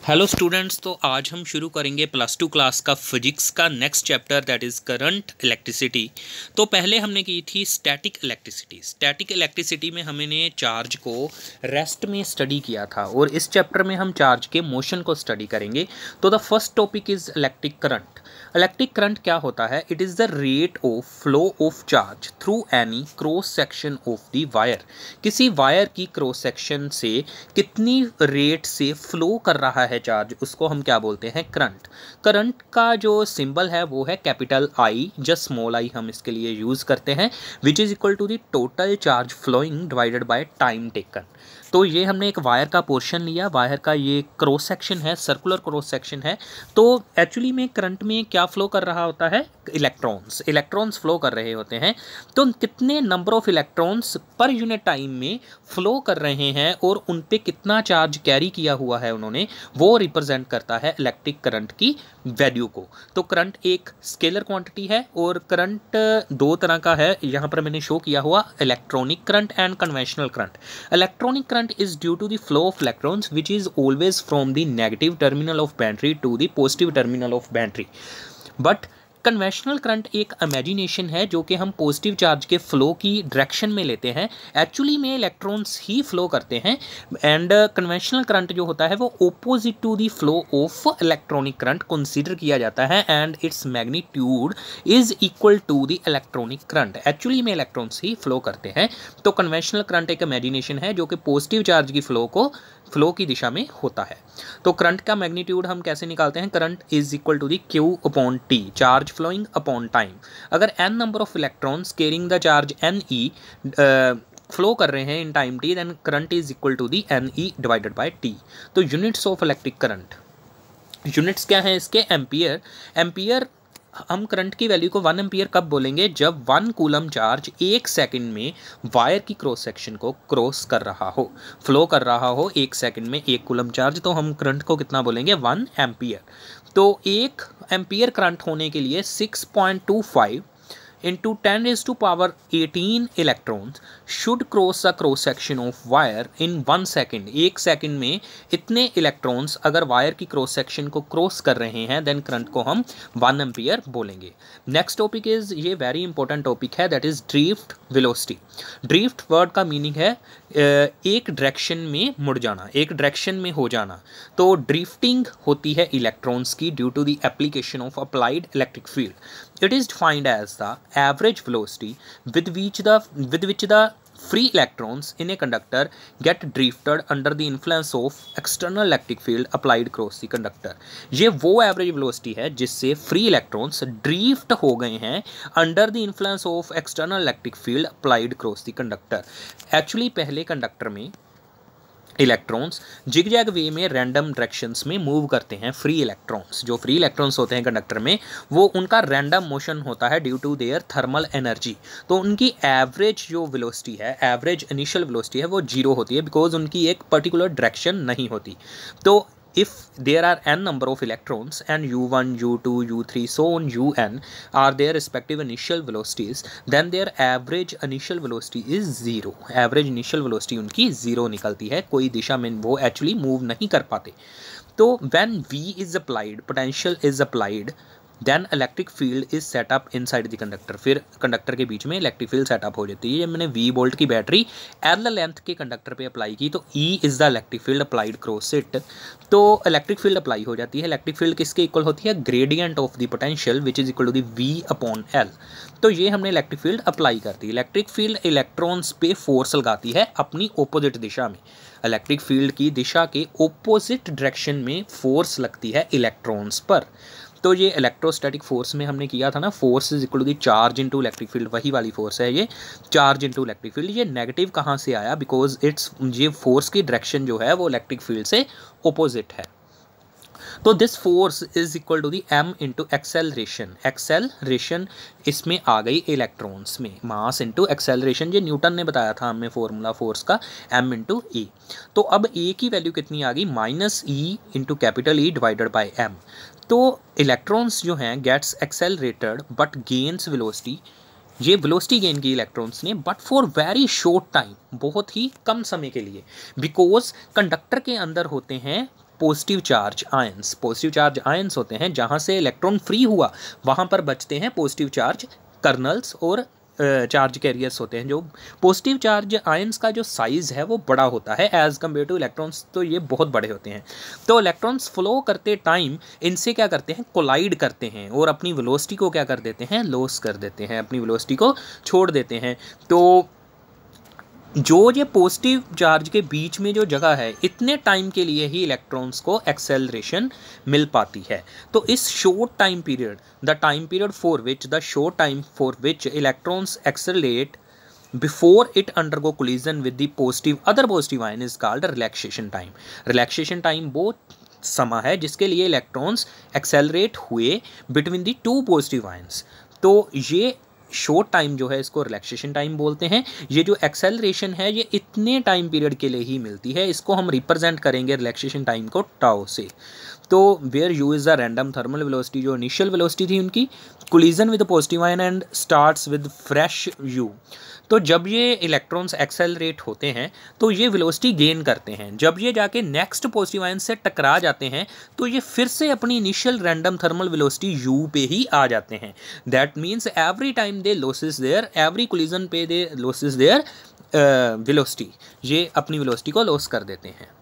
Hello students, तो आज हम शुरू करेंगे +2 क्लास का फिजिक्स का next chapter that is current electricity. तो पहले हमने की थी स्टैटिक इलेक्ट्रिसिटी। स्टैटिक इलेक्ट्रिसिटी में हमने चार्ज को रेस्ट में स्टडी किया था और इस चैप्टर में हम चार्ज के मोशन को स्टडी करेंगे। तो the first topic is electric current. Electric current क्या होता है? It is the rate of flow of charge through any cross section of the wire. किसी वायर की क्रॉस सेक्शन से कितनी रेट से फ्लो कर रहा है चार्ज, उसको हम क्या बोलते हैं? करंट। करंट का जो सिंबल है वो है capital I, just small I हम इसके लिए यूज़ करते हैं, which is equal to the total charge flowing divided by time taken. तो ये हमने एक वायर का पोर्शन लिया, वायर का ये क्रॉस सेक्शन है, सर्कुलर क्रॉस सेक्शन है। तो एक्चुअली में करंट में क्या फ्लो कर रहा होता है? इलेक्ट्रॉन्स फ्लो कर रहे होते हैं। तो कितने number of electrons per unit time में फ्लो कर रहे हैं और उन पे कितना चार्ज कैरी किया हुआ है उन्होंने, वो रिप्रेजेंट करता है इलेक्ट्रिक करंट की वैल्यू को। तो करंट एक स्केलर क्वांटिटी है और करंट दो तरह का है, यहाँ पर मैंने शो किया हुआ, electronic current and conventional current. Electronic current is due to the flow of electrons which is always from the negative terminal of battery to the positive terminal of battery. But conventional current एक imagination है जो कि हम positive charge के flow की direction में लेते हैं। एक्चुअली में इलेक्ट्रॉन्स ही फ्लो करते हैं एंड कन्वेंशनल करंट जो होता है वो opposite to the flow of electronic current consider किया जाता है and its magnitude is equal to the electronic current. Actually में इलेक्ट्रॉन्स ही फ्लो करते हैं। तो कन्वेंशनल करंट एक इमेजिनेशन है जो कि पॉजिटिव चार्ज की फ्लो की दिशा में होता है। तो करंट का मैग्नीट्यूड हम कैसे निकालते हैं? Current is equal to the Q upon T, charge flowing upon time. अगर n number of electrons carrying the charge Ne flow कर रहे हैं in time t, then current is equal to the Ne divided by t। तो units of electric current, units क्या है इसके? Ampere. Ampere हम current की वैल्यू को 1 एम्पियर कब बोलेंगे? जब 1 कूलम चार्ज 1 सेकंड में वायर की क्रॉस सेक्शन को क्रॉस कर रहा हो, फ्लो कर रहा हो 1 सेकंड में 1 कूलम चार्ज, तो हम करंट को कितना बोलेंगे? 1 एम्पियर। तो 1 एम्पियर करंट होने के लिए 6.25 into 10⁻18 electrons should cross the cross section of wire in 1 second। 1 second में इतने इलेक्ट्रॉन्स अगर वायर की क्रॉस सेक्शन को क्रॉस कर रहे हैं देन करंट को हम 1 एम्पियर बोलेंगे। नेक्स्ट टॉपिक इज, ये वेरी इंपॉर्टेंट टॉपिक है, that is drift velocity. Drift word का मीनिंग है एक डायरेक्शन में मुड़ जाना, एक डायरेक्शन में हो जाना। तो ड्रिफ्टिंग होती है इलेक्ट्रॉन्स की due to the application of applied electric field. It is defined as the average velocity with which the free electrons in a conductor get drifted under the influence of external electric field applied across the conductor। ये वो average velocity है जिससे free electrons drift हो गए हैं under the influence of external electric field applied cross the conductor. Actually पहले conductor में electrons zigzag वे में रैंडम डायरेक्शंस में मूव करते हैं। फ्री इलेक्ट्रॉन्स, जो फ्री इलेक्ट्रॉन्स होते हैं कंडक्टर में, वो उनका रैंडम मोशन होता है due to their thermal energy. तो उनकी एवरेज जो वेलोसिटी है, एवरेज इनिशियल वेलोसिटी है, वो 0 होती है बिकॉज उनकी एक पर्टिकुलर डायरेक्शन नहीं होती। तो if there are n number of electrons and u1 u2 u3 so on un are their respective initial velocities, then their average initial velocity is 0। average initial velocity उनकी 0 निकलती है, कोई दिशा में वो actually move नहीं कर पाते। तो when V is applied, potential is applied, then electric field is set up inside the conductor. फिर कंडक्टर के बीच में इलेक्ट्रिक फील्ड सेटअप हो जाती है। जब मैंने V वोल्ट की बैटरी L लेंथ के कंडक्टर पे अप्लाई की तो E is the electric field applied cross it. तो इलेक्ट्रिक फील्ड अप्लाई हो जाती है। इलेक्ट्रिक फील्ड किसके इक्वल होती है? Gradient of the potential which is equal to the V upon L। तो ये हमने इलेक्ट्रिक फील्ड अप्लाई कर दी। इलेक्ट्रिक फील्ड इलेक्ट्रॉन्स पे फोर्स लगाती है अपनी ओपोजिट दिशा में। इलेक्ट्रिक फील्ड की दिशा के ओपोजिट डायरेक्शन में फोर्स लगती है इलेक्ट्रॉन्स पर। तो ये इलेक्ट्रोस्टैटिक फोर्स में हमने किया था ना, force is equal to the charge into electric field, वही वाली फोर्स है ये, चार्ज इनटू इलेक्ट्रिक फील्ड। ये नेगेटिव कहाँ से आया? बिकॉज ये फोर्स की डायरेक्शन जो है वो इलेक्ट्रिक फील्ड से ओपोजिट है। तो this force is equal to the m into acceleration. Acceleration इसमें आ गई इलेक्ट्रॉन्स में, मास इंटू एक्सेलरेशन, ये न्यूटन ने बताया था हमें फॉर्मूला फोर्स का, m इंटू ए। तो अब a की वैल्यू कितनी आ गई? -e into capital E divided by m। तो इलेक्ट्रॉन्स जो हैं gets accelerated but gains velocity. ये वेलोसिटी गेन की इलेक्ट्रॉन्स ने but for very short time, बहुत ही कम समय के लिए, बिकॉज कंडक्टर के अंदर होते हैं positive charge ions. Positive charge ions होते हैं जहाँ से इलेक्ट्रॉन फ्री हुआ वहाँ पर बचते हैं पॉजिटिव चार्ज कर्नल्स और चार्ज कैरियर्स होते हैं। जो पॉजिटिव चार्ज आयंस का जो साइज़ है वो बड़ा होता है एज़ कम्पेयर टू इलेक्ट्रॉन्स, तो ये बहुत बड़े होते हैं। तो इलेक्ट्रॉन्स फ्लो करते टाइम इनसे क्या करते हैं, कोलाइड करते हैं और अपनी वेलोसिटी को क्या कर देते हैं, लॉस कर देते हैं, अपनी वेलोसिटी को छोड़ देते हैं। तो जो ये पॉजिटिव चार्ज के बीच में जो जगह है, इतने टाइम के लिए ही इलेक्ट्रॉन्स को एक्सेलरेशन मिल पाती है। तो इस short time period, the time period for which electrons accelerate before it undergo collision with the positive other positive ion is called relaxation time. Relaxation time वो समय है जिसके लिए इलेक्ट्रॉन्स एक्सेलरेट हुए between the two positive ions. तो ये short time जो है इसको रिलैक्सेशन टाइम बोलते हैं। ये जो एक्सेलरेशन है ये इतने टाइम पीरियड के लिए ही मिलती है। इसको हम रिप्रेजेंट करेंगे रिलैक्सेशन टाइम को टाउ से। तो where u is the random thermal velocity, जो इनिशियल वेलोसिटी थी उनकी, collision with positive ion and starts with fresh u. तो जब ये इलेक्ट्रॉन्स एक्सेलरेट होते हैं तो ये वेलोसिटी गेन करते हैं। जब ये जाके नेक्स्ट पॉजिटिव आयन से टकरा जाते हैं तो ये फिर से अपनी initial random thermal velocity u पे ही आ जाते हैं। That means every time they losses their, every collision पे दे लॉसेस देयर वेलोसिटी, ये अपनी वेलोसिटी को लॉस कर देते हैं।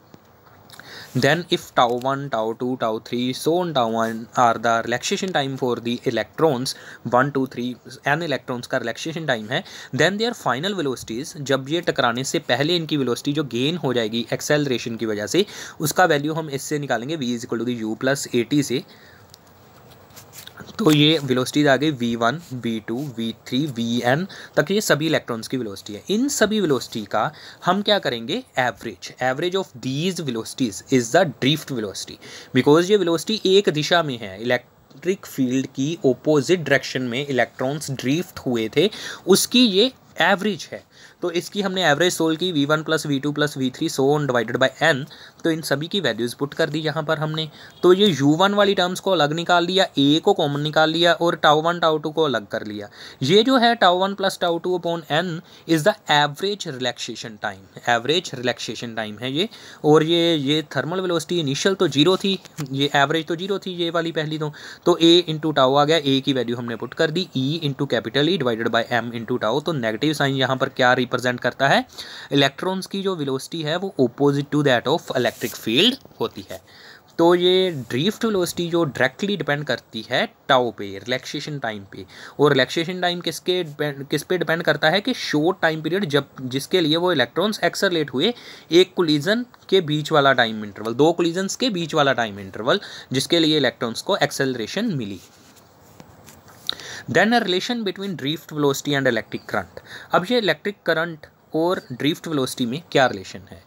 Then if tau 1, tau 2, tau 3, so on tau 1 are the relaxation time for the electrons, 1, 2, 3 n electrons का relaxation time है, then their final velocities, जब ये टकराने से पहले इनकी वेलोसिटी जो गेन हो जाएगी एक्सेलरेशन की वजह से, उसका वैल्यू हम इससे निकालेंगे v is equal to the u plus at से। तो ये वेलोसिटीज आ गई v1, v2, v3, vn तक, ये सभी इलेक्ट्रॉन्स की वेलोसिटी है। इन सभी वेलोसिटी का हम क्या करेंगे, average of these velocities is the drift velocity. Because ये वेलोसिटी एक दिशा में है, इलेक्ट्रिक फील्ड की ओपोजिट डायरेक्शन में इलेक्ट्रॉन्स ड्रिफ्ट हुए थे, उसकी ये एवरेज है। तो इसकी हमने एवरेज सोल्व की v1 plus v2 plus v3 so on divided by n। तो इन सभी की वैल्यूज़ पुट कर दी यहाँ पर हमने। तो ये u1 वाली टर्म्स को अलग निकाल लिया, a को कॉमन निकाल लिया और टाउ 1 टाउ 2 को अलग कर लिया। ये जो है tau 1 plus tau 2 upon n is the average relaxation time, average relaxation time है ये। और ये थर्मल वेलोसिटी इनिशियल तो जीरो थी, ये एवरेज तो जीरो थी, ये वाली पहली तो a इंटू टाउ आ गया, a की वैल्यू हमने पुट कर दी, e into capital E divided by m into tau. तो नेगेटिव साइन यहाँ पर क्या रिप्रेजेंट करता है, इलेक्ट्रॉन्स की जो वेलोसिटी है वो opposite to that of electric field होती है। तो ये ड्रिफ्ट वेलोसिटी जो डायरेक्टली डिपेंड करती है टाउ पे, रिलैक्सेशन टाइम पे। और रिलैक्सेशन टाइम किस पे डिपेंड करता है कि शॉर्ट टाइम पीरियड जब जिसके लिए वो इलेक्ट्रॉन्स एक्सेलरेट हुए, एक कोलिजन के बीच वाला टाइम इंटरवल, दो कोलिजन्स के बीच वाला टाइम इंटरवल जिसके लिए इलेक्ट्रॉन्स को एक्सेलरेशन मिली। Then a relation between drift velocity and electric current. अब ये इलेक्ट्रिक करंट और ड्रिफ्ट वेलोसिटी में क्या रिलेशन है,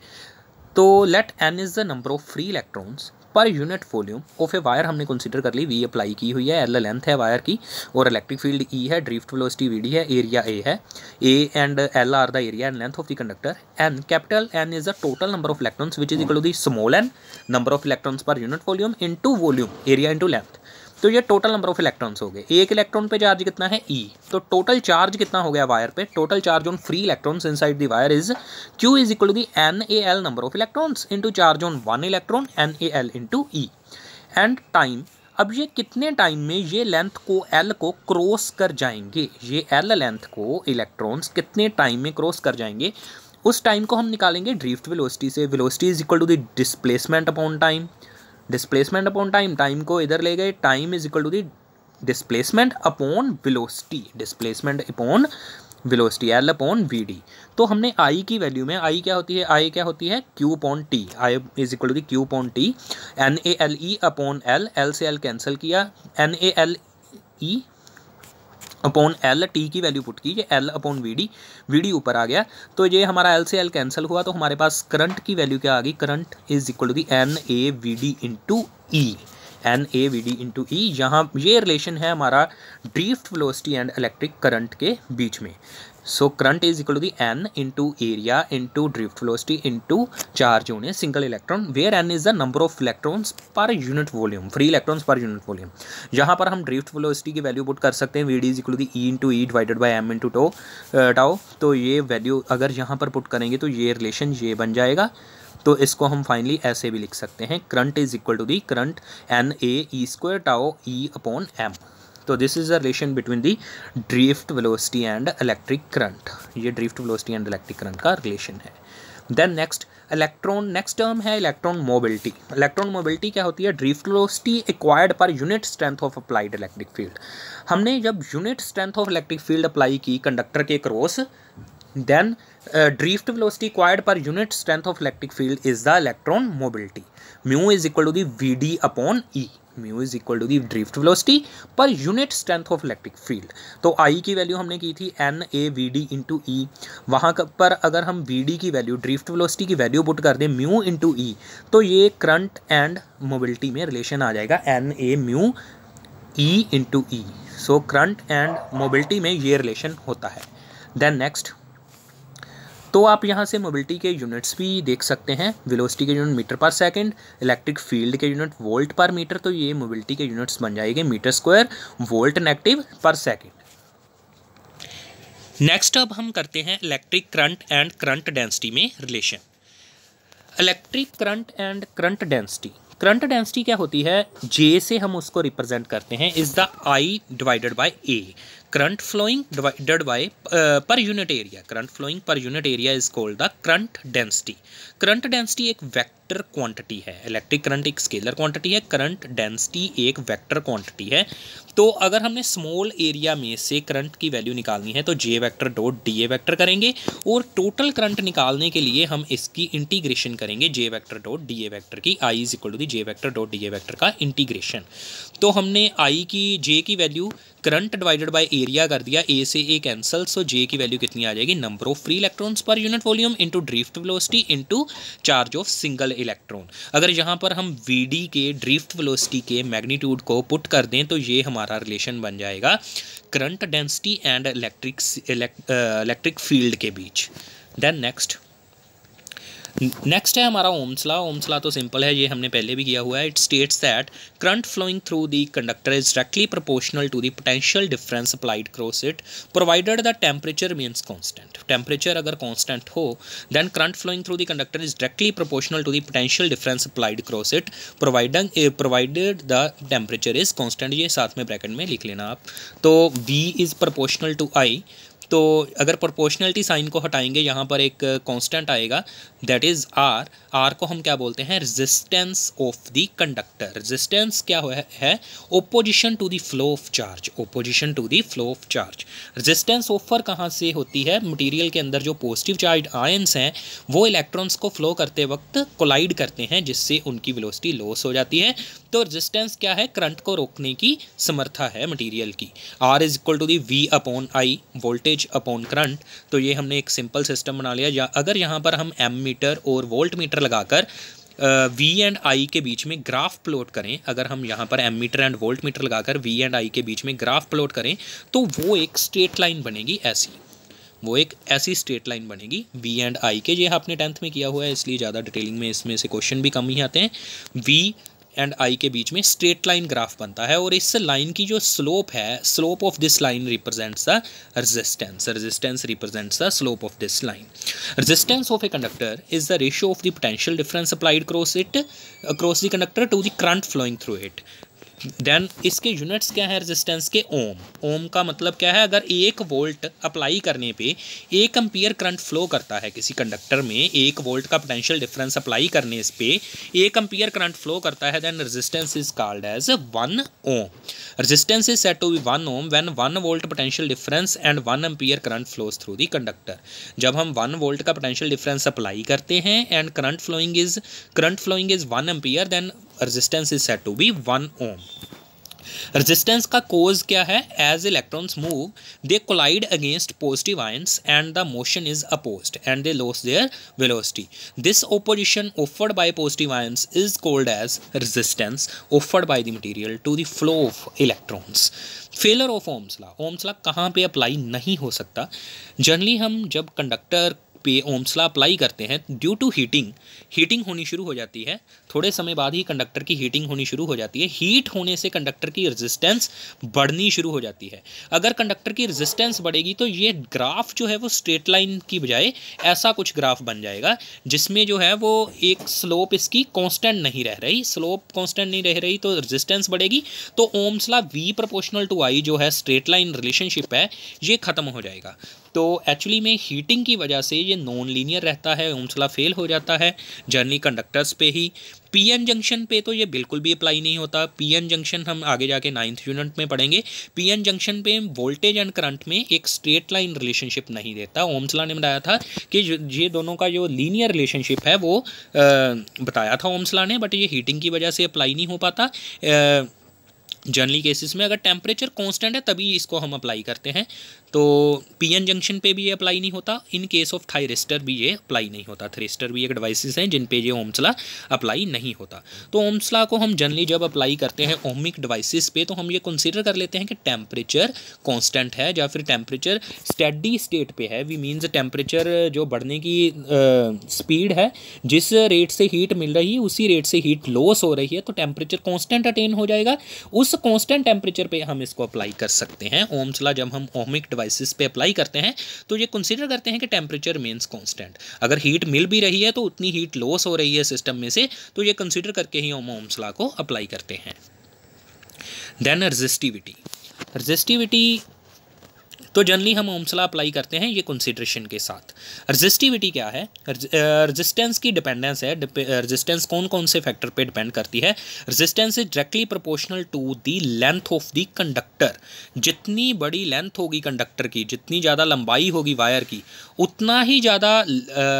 तो let n is the number of free electrons per unit volume of a wire हमने कंसीडर कर ली, v अप्लाई की हुई है, l लेंथ है वायर की और इलेक्ट्रिक फील्ड E है, ड्रिफ्ट वेलोसिटी vd है, एरिया A है, A and L are the area and length of the conductor, n capital N is the total number of electrons which is equal to the small n number of electrons per unit volume into volume area into length. तो ये total number of electrons हो गए। एक electron पे charge कितना है, E। तो total charge कितना हो गया वायर पे, total charge on free electrons inside the wire is Q is equal to the NaL number of electrons into charge on one electron NaL into E। And time, अब ये कितने time में ये length को L को cross कर जाएंगे, ये L लेंथ को इलेक्ट्रॉन्स कितने टाइम में क्रॉस कर जाएंगे, उस टाइम को हम निकालेंगे ड्रिफ्ट वेलोसिटी से। Velocity is equal to the displacement upon time, displacement upon time, time को इधर ले गए, time is equal to the displacement upon velocity, displacement upon velocity L upon vd। तो हमने I की वैल्यू में, I क्या होती है, I क्या होती है Q upon T, I is equal to the Q upon T, NaLe upon L, L से L कैंसिल किया, NaLe अपॉन L, T की वैल्यू पुट की, ये L अपॉन vd ऊपर आ गया। तो ये हमारा L से L कैंसिल हुआ, तो हमारे पास करंट की वैल्यू क्या आ गई, current is equal to the NaVd into E, NaVd into E। यहाँ ये रिलेशन है हमारा drift velocity and electric current के बीच में। So current is equal to the N into area into drift velocity into charge on a single electron, where N is the number of electrons per unit volume, free electrons per unit volume. यहाँ पर हम drift velocity की value put कर सकते हैं, Vd is equal to the E into e divided by M into tau. तो ये value अगर यहाँ पर पुट करेंगे तो ये रिलेशन ये बन जाएगा। तो इसको हम फाइनली ऐसे भी लिख सकते हैं, current is equal to the current NA E² τ E/m। So this is the relation between the drift velocity and electric current. ये drift velocity and electric current का रिलेशन है। Then next electron, next term है electron mobility. Electron mobility क्या होती है? Drift velocity acquired per unit strength of applied electric field. हमने जब unit strength of electric field apply की कंडक्टर के cross, then drift velocity acquired per unit strength of electric field is the electron mobility. Mu is equal to the VD/E। Mu is equal to the drift velocity per unit strength of electric field. तो I की value हमने की थी NAVD/E। वहाँ पर अगर हम VD की वैल्यू, ड्रिफ्ट वेलोसिटी की वैल्यू पुट कर दें μ/E, तो ये करंट एंड मोबिलिटी में रिलेशन आ जाएगा NA/μE/E। So current and mobility में ये रिलेशन होता है। देन नेक्स्ट, तो आप यहाँ से मोबिलिटी के यूनिट्स भी देख सकते हैं। वेलोसिटी के unit metre per second, electric field के यूनिट वोल्ट पर मीटर, तो ये मोबिलिटी के यूनिट्स बन जाएंगे metre square volt negative per second. Next अब हम करते हैं electric current and current density में रिलेशन। Electric current and current density, current density क्या होती है? J से हम उसको रिप्रेजेंट करते हैं is the I/A। Current flowing divided by per unit area. Current flowing per unit area is called the current density. Current density एक vector quantity है। इलेक्ट्रिक करंट एक स्केलर क्वांटिटी है, करंट डेंसिटी एक vector quantity है। तो अगर हमने small area में से करंट की वैल्यू निकालनी है तो J vector dot DA vector करेंगे, और टोटल करंट निकालने के लिए हम इसकी इंटीग्रेशन करेंगे J vector dot DA vector की। I is equal to the J vector dot DA vector का इंटीग्रेशन। तो हमने J की value current divided by area कर दिया, A से A कैंसल, सो J की वैल्यू कितनी आ जाएगी? Number of free electrons per unit volume into drift velocity into charge of single electron. अगर यहाँ पर हम VD के ड्रिफ्ट वेलोसिटी के मैग्नीट्यूड को पुट कर दें तो ये हमारा रिलेशन बन जाएगा current density and electric field के बीच। देन नेक्स्ट है हमारा ओम्स लॉ। ओम्स लॉ तो सिंपल है, ये हमने पहले भी किया हुआ है। It states that current flowing through the conductor is directly proportional to the potential difference applied cross it provided the temperature means constant. Temperature अगर कांस्टेंट हो then current flowing through the conductor is directly proportional to the potential difference applied cross it provided the temperature is constant. ये साथ में bracket में लिख लेना आप। तो V is proportional to I। तो अगर प्रोपोर्शनलिटी साइन को हटाएंगे यहाँ पर एक कांस्टेंट आएगा दैट इज़ R। R को हम क्या बोलते हैं? Resistance of the conductor. Resistance क्या है? Opposition to the flow of charge. Opposition to the flow of charge. Resistance offer कहाँ से होती है? मटेरियल के अंदर जो पॉजिटिव चार्ज आयंस हैं वो इलेक्ट्रॉन्स को फ्लो करते वक्त कोलाइड करते हैं, जिससे उनकी वेलोसिटी लॉस हो जाती है। तो रेजिस्टेंस क्या है? करंट को रोकने की समर्था है मटेरियल की। R is equal to the V/I, voltage upon current. तो ये हमने एक सिंपल सिस्टम बना लिया। या अगर यहाँ पर हम एमीटर और वोल्ट मीटर लगाकर V एंड I के बीच में ग्राफ प्लॉट करें, अगर हम यहाँ पर एमीटर एंड वोल्ट मीटर लगाकर V एंड I के बीच में ग्राफ प्लॉट करें तो वो एक स्ट्रेट लाइन बनेगी ऐसी। वो एक ऐसी स्ट्रेट लाइन बनेगी V एंड I के। ये आपने 10th में किया हुआ है, इसलिए ज़्यादा डिटेलिंग में इसमें से क्वेश्चन भी कम ही आते हैं। V एंड I के बीच में स्ट्रेट लाइन ग्राफ बनता है, और इस लाइन की जो स्लोप है, slope of this line represents the resistance. Resistance represents the slope of this line. Resistance of a conductor is the ratio of the potential difference applied cross the conductor to the current flowing through it. Then इसके units क्या है resistance के? ओम। ओम का मतलब क्या है? अगर 1 volt apply करने पे 1 एम्पियर करंट फ्लो करता है किसी कंडक्टर में, 1 वोल्ट का पोटेंशियल डिफरेंस अप्लाई करने इस पे 1 एम्पियर करंट फ्लो करता है, then resistance is called as 1 ohm. Resistance is said to be 1 ohm when 1 volt potential difference and 1 ampere current flows through the conductor. जब हम 1 volt का potential difference apply करते हैं and current flowing is 1 ampere, then resistance is said to be 1 ohm. Resistance का cause क्या है? As electrons move they collide against positive ions and the motion is opposed and they lose their velocity. This opposition offered by positive ions is called as resistance offered by the material to the flow of electrons. Failure of ohm's law. Ohms law कहाँ पे apply नहीं हो सकता? Generally हम जब conductor पे Ohm's law apply करते हैं, ड्यू टू हीटिंग होनी शुरू हो जाती है। थोड़े समय बाद ही कंडक्टर की हीटिंग होनी शुरू हो जाती है। हीट होने से कंडक्टर की रेजिस्टेंस बढ़नी शुरू हो जाती है। अगर कंडक्टर की रेजिस्टेंस बढ़ेगी तो ये ग्राफ जो है वो स्ट्रेट लाइन की बजाय ऐसा कुछ ग्राफ बन जाएगा जिसमें जो है वो एक स्लोप इसकी कांस्टेंट नहीं रह रही। स्लोप कांस्टेंट नहीं रह रही तो रेजिस्टेंस बढ़ेगी, तो ohm's law V proportional to I जो है स्ट्रेट लाइन रिलेशनशिप है ये ख़त्म हो जाएगा। तो एक्चुअली में हीटिंग की वजह से ये नॉन लीनियर रहता है, ओम्स लॉ फेल हो जाता है जनरली कंडक्टर्स पे ही। पीएन जंक्शन पे तो ये बिल्कुल भी अप्लाई नहीं होता। पीएन जंक्शन हम आगे जाके 9th यूनिट में पढ़ेंगे। पीएन जंक्शन पे वोल्टेज एंड करंट में एक स्ट्रेट लाइन रिलेशनशिप नहीं देता। ओम्स लॉ ने बताया था कि ये दोनों का जो लीनियर रिलेशनशिप है वो बताया था ओम्स लॉ ने, बट ये हीटिंग की वजह से अप्लाई नहीं हो पाता। जनरली केसेस में अगर टेम्परेचर कांस्टेंट है तभी इसको हम अप्लाई करते हैं। तो पीएन जंक्शन पे भी ये अप्लाई नहीं होता। इन केस ऑफ थायरिस्टर भी ये अप्लाई नहीं होता। थायरिस्टर भी एक डिवाइसेस हैं जिन पे ये ओम्स लॉ अप्लाई नहीं होता। तो ओम्स लॉ को हम जनरली जब अप्लाई करते हैं ओमिक डिवाइसेस पे तो हम ये कंसीडर कर लेते हैं कि टेम्परेचर कांस्टेंट है या फिर टेम्परेचर स्टेडी स्टेट पे है। वी मीन्स टेम्परेचर जो बढ़ने की स्पीड है, जिस रेट से हीट मिल रही है उसी रेट से हीट लॉस हो रही है, तो टेम्परेचर कांस्टेंट अटेन हो जाएगा। उस कांस्टेंट टेम्परेचर पे हम इसको अप्लाई कर सकते हैं। ओम्स लॉ जब हम ओमिक डिवाइसेस पे अप्लाई करते हैं तो ये कंसीडर करते हैं कि टेम्परेचर मीन्स कांस्टेंट। अगर हीट मिल भी रही है तो उतनी हीट लॉस हो रही है सिस्टम में से, तो ये कंसीडर करके ही हम ओम्स लॉ को अप्लाई करते हैं। देन रेजिस्टिविटी तो जनरली हम ओम्स लॉ अप्लाई करते हैं ये कंसीडरेशन के साथ। रेजिस्टिविटी क्या है? रेजिस्टेंस की डिपेंडेंस है। रेजिस्टेंस कौन कौन से फैक्टर पे डिपेंड करती है? Resistance is directly proportional to the length of the conductor. जितनी बड़ी लेंथ होगी कंडक्टर की, जितनी ज़्यादा लंबाई होगी वायर की, उतना ही ज़्यादा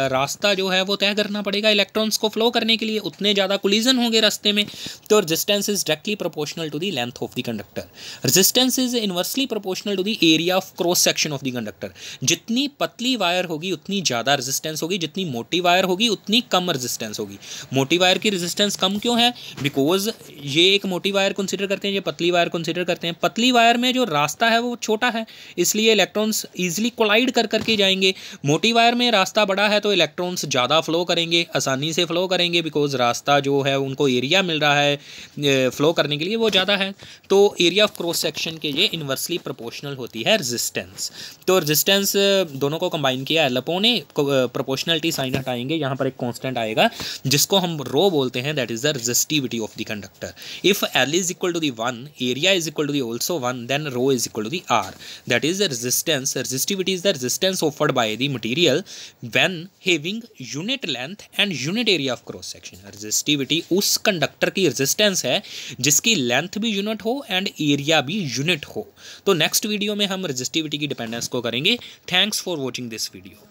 रास्ता जो है वो तय करना पड़ेगा इलेक्ट्रॉन्स को फ्लो करने के लिए, उतने ज़्यादा कोलिजन होंगे रास्ते में। तो resistance is directly proportional to the length of the conductor. Resistance is inversely proportional to the area of cross section of the conductor. जितनी पतली वायर होगी उतनी ज़्यादा रेजिस्टेंस होगी, जितनी मोटी वायर होगी उतनी कम रेजिस्टेंस होगी। मोटी वायर की रेजिस्टेंस कम क्यों है? बिकॉज ये एक मोटी वायर कंसीडर करते हैं, ये पतली वायर कंसीडर करते हैं। पतली वायर में जो रास्ता है वो छोटा है, इसलिए इलेक्ट्रॉन्स ईजिली कोलाइड कर करके जाएंगे। मोटी वायर में रास्ता बड़ा है तो इलेक्ट्रॉन्स ज़्यादा फ्लो करेंगे, आसानी से फ्लो करेंगे, बिकॉज रास्ता जो है उनको एरिया मिल रहा है फ्लो करने के लिए वो ज़्यादा है। तो एरिया ऑफ क्रॉस सेक्शन के ये इन्वर्सली प्रोपोर्शनल होती है रेजिस्टेंस। तो रेजिस्टेंस दोनों को कंबाइन किया एल अपॉन ए, प्रोपोर्शनलिटी साइन हटाएंगे, यहाँ पर एक कांस्टेंट आएगा जिसको हम रो बोलते हैं, that is the resistivity of the conductor. If L is equal to the 1, area is equal to the also 1, then rho is equal to the R, that is the resistance. Resistivity is the resistance offered by the material when having unit length and unit area of cross section. Resistivity उस conductor की resistance है जिसकी length भी unit हो and area भी unit हो। तो next video में हम रेजिस्टिविटी की डिपेंडेंस को करेंगे। Thanks for watching this video.